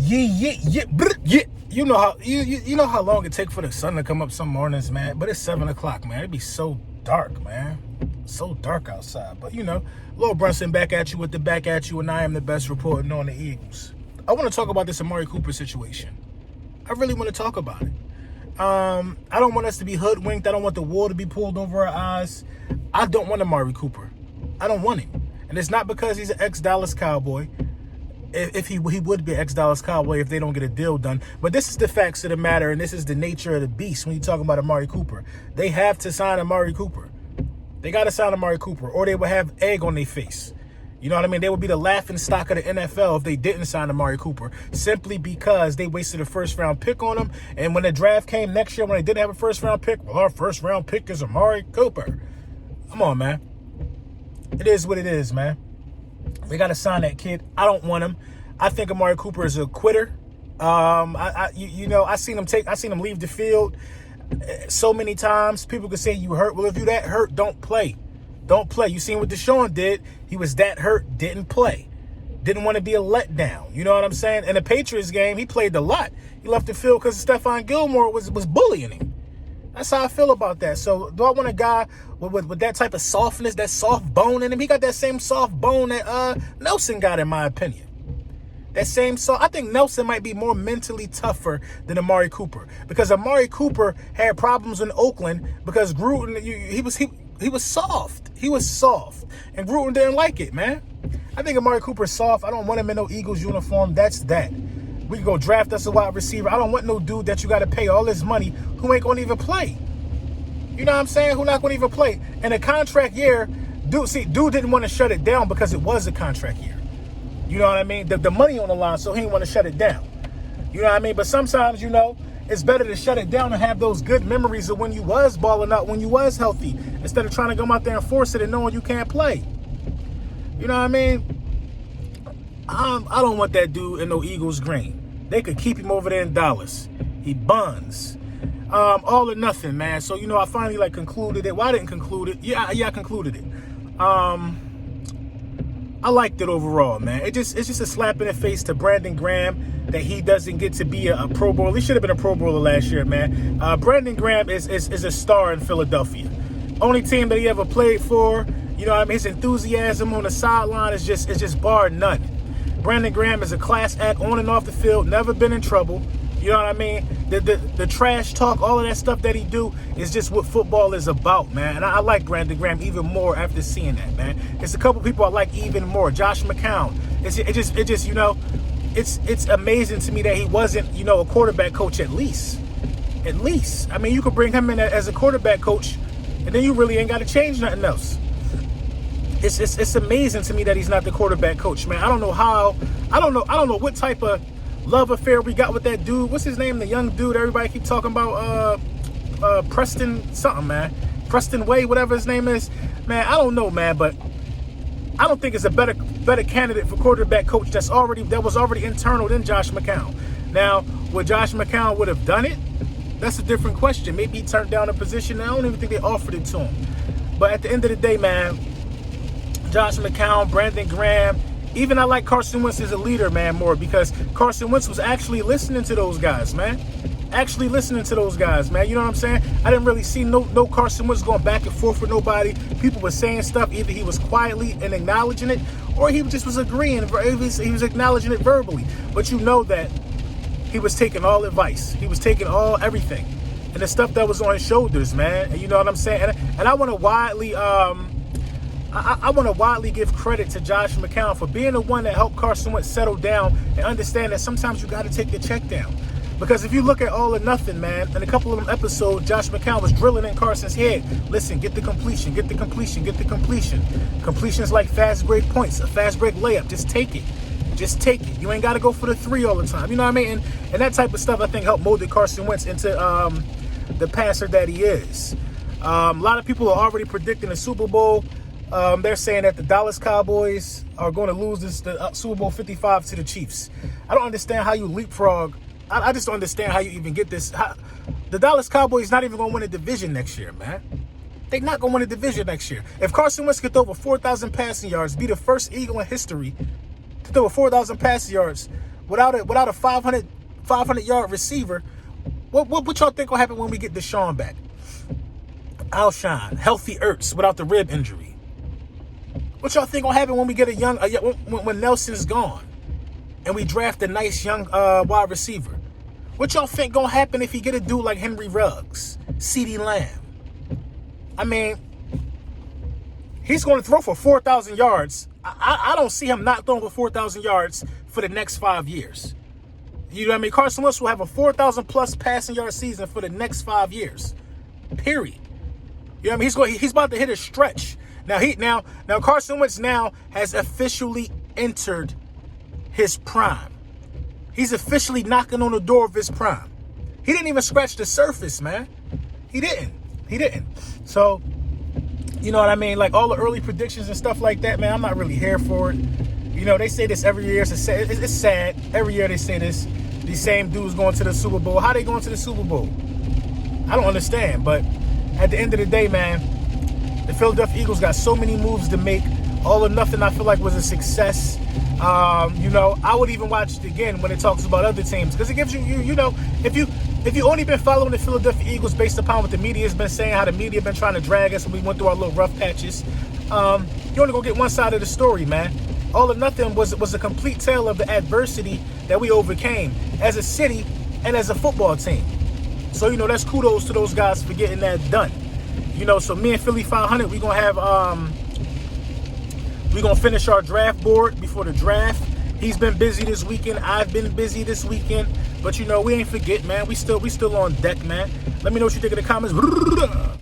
Yeah. You know how you know how long it take for the sun to come up some mornings, man. But it's 7 o'clock, man. It'd be so dark, man. So dark outside. But Lil Brunson back at you with the back at you, and I am the best reporting on the Eagles. I want to talk about this Amari Cooper situation. I really want to talk about it. I don't want us to be hoodwinked. I don't want the wool to be pulled over our eyes. I don't want Amari Cooper. I don't want him. And it's not because he's an ex-Dallas Cowboy. If he would be an ex-Dallas Cowboy if they don't get a deal done. But this is the facts of the matter, and this is the nature of the beast when you talk about Amari Cooper. They have to sign Amari Cooper. They got to sign Amari Cooper, or they would have egg on their face. You know what I mean? They would be the laughing stock of the NFL if they didn't sign Amari Cooper, simply because they wasted a first-round pick on him. And when the draft came next year, when they didn't have a first-round pick, well, our first-round pick is Amari Cooper. Come on, man. It is what it is, man. They got to sign that kid. I don't want him. I think Amari Cooper is a quitter. I seen him leave the field so many times. People could say you hurt. Well, if you that hurt, don't play. Don't play. You seen what Deshaun did. He was that hurt, didn't play. Didn't want to be a letdown. You know what I'm saying? In the Patriots game, he played a lot. He left the field because Stephon Gilmore was bullying him. That's how I feel about that. So do I want a guy with that type of softness, that soft bone in him? He got that same soft bone that Nelson got, in my opinion. That same I think Nelson might be more mentally tougher than Amari Cooper, because Amari Cooper had problems in Oakland because Gruden, he was soft. He was soft, and Gruden didn't like it, man. I think Amari Cooper's soft. I don't want him in no Eagles uniform. That's that. We can go draft us a wide receiver. I don't want no dude that you got to pay all his money who ain't going to even play. You know what I'm saying? Who not going to even play. In a contract year, dude didn't want to shut it down because it was a contract year. You know what I mean? The money on the line, so he didn't want to shut it down. You know what I mean? But sometimes, it's better to shut it down and have those good memories of when you was balling out, when you was healthy, instead of trying to go out there and force it and knowing you can't play. You know what I mean? I don't want that dude in no Eagles green. They could keep him over there in Dallas. He buns. All or nothing, man. So, I finally concluded it. Well, I didn't conclude it. Yeah, I concluded it. I liked it overall, man. It's just a slap in the face to Brandon Graham that he doesn't get to be a Pro Bowler. He should have been a Pro Bowler last year, man. Brandon Graham is a star in Philadelphia. Only team that he ever played for. You know what I mean? His enthusiasm on the sideline is just bar none. Brandon Graham is a class act on and off the field, never been in trouble. You know what I mean? The trash talk, all of that stuff that he do is just what football is about, man. And I like Brandon Graham even more after seeing that, man. It's a couple people I like even more. Josh McCown. It's amazing to me that he wasn't, a quarterback coach at least. At least. I mean, you could bring him in as a quarterback coach, and then you really ain't got to change nothing else. It's amazing to me that he's not the quarterback coach, man. I don't know what type of love affair we got with that dude. What's his name? The young dude everybody keep talking about, Preston something, man. Preston Way, whatever his name is. Man, I don't know, man, but I don't think it's a better candidate for quarterback coach that was already internal than Josh McCown. Now, would Josh McCown would have done it? That's a different question. Maybe he turned down a position. I don't even think they offered it to him. But at the end of the day, man, Josh McCown, Brandon Graham, even I like Carson Wentz as a leader, man, more, because Carson Wentz was actually listening to those guys, man. You know what I'm saying? I didn't really see no Carson Wentz going back and forth with nobody. People were saying stuff. Either he was quietly and acknowledging it, or he just was agreeing. He was acknowledging it verbally. But you know that he was taking all advice. He was taking everything. And the stuff that was on his shoulders, man. And you know what I'm saying? And I want to widely... I want to widely give credit to Josh McCown for being the one that helped Carson Wentz settle down and understand that sometimes you got to take the check down. Because if you look at All or Nothing, man, in a couple of them episodes, Josh McCown was drilling in Carson's head. Listen, get the completion. Completion is like fast break points, a fast break layup. Just take it. You ain't got to go for the three all the time. You know what I mean? And that type of stuff, I think, helped mold Carson Wentz into the passer that he is. A lot of people are already predicting the Super Bowl. They're saying that the Dallas Cowboys are going to lose the Super Bowl 55 to the Chiefs. I don't understand how you leapfrog. I just don't understand how you even get this. The Dallas Cowboys not even going to win a division next year, man. They're not going to win a division next year. If Carson Wentz could throw over 4,000 passing yards, be the first Eagle in history to throw over 4,000 passing yards without a 500-yard receiver. What y'all think will happen when we get Deshaun back? Alshon, healthy Ertz without the rib injury. What y'all think will happen when we get when Nelson's gone and we draft a nice young wide receiver? What y'all think gonna happen if he get a dude like Henry Ruggs, CeeDee Lamb? I mean, he's going to throw for 4,000 yards. I don't see him not throwing for 4,000 yards for the next 5 years. You know what I mean? Carson Wentz will have a 4,000 plus passing yard season for the next 5 years. Period. You know what I mean? He's about to hit a stretch. Now Carson Wentz now has officially entered his prime. He's officially knocking on the door of his prime. He didn't even scratch the surface, man. He didn't. So, you know what I mean? Like all the early predictions and stuff like that, man, I'm not really here for it. You know, they say this every year. It's sad. Every year they say this. These same dudes going to the Super Bowl. How they going to the Super Bowl? I don't understand. But at the end of the day, man, the Philadelphia Eagles got so many moves to make. All or Nothing, I feel like, was a success. You know, I would even watch it again when it talks about other teams, because it gives you know, if you only been following the Philadelphia Eagles based upon what the media has been saying, how the media been trying to drag us, and we went through our little rough patches, you only gonna get one side of the story, man. All or Nothing was a complete tale of the adversity that we overcame as a city and as a football team. So, you know, that's kudos to those guys for getting that done. You know, so me and Philly 500, we gonna have we're going to finish our draft board before the draft. He's been busy this weekend. I've been busy this weekend. But, you know, we ain't forget, man. We still on deck, man. Let me know what you think in the comments.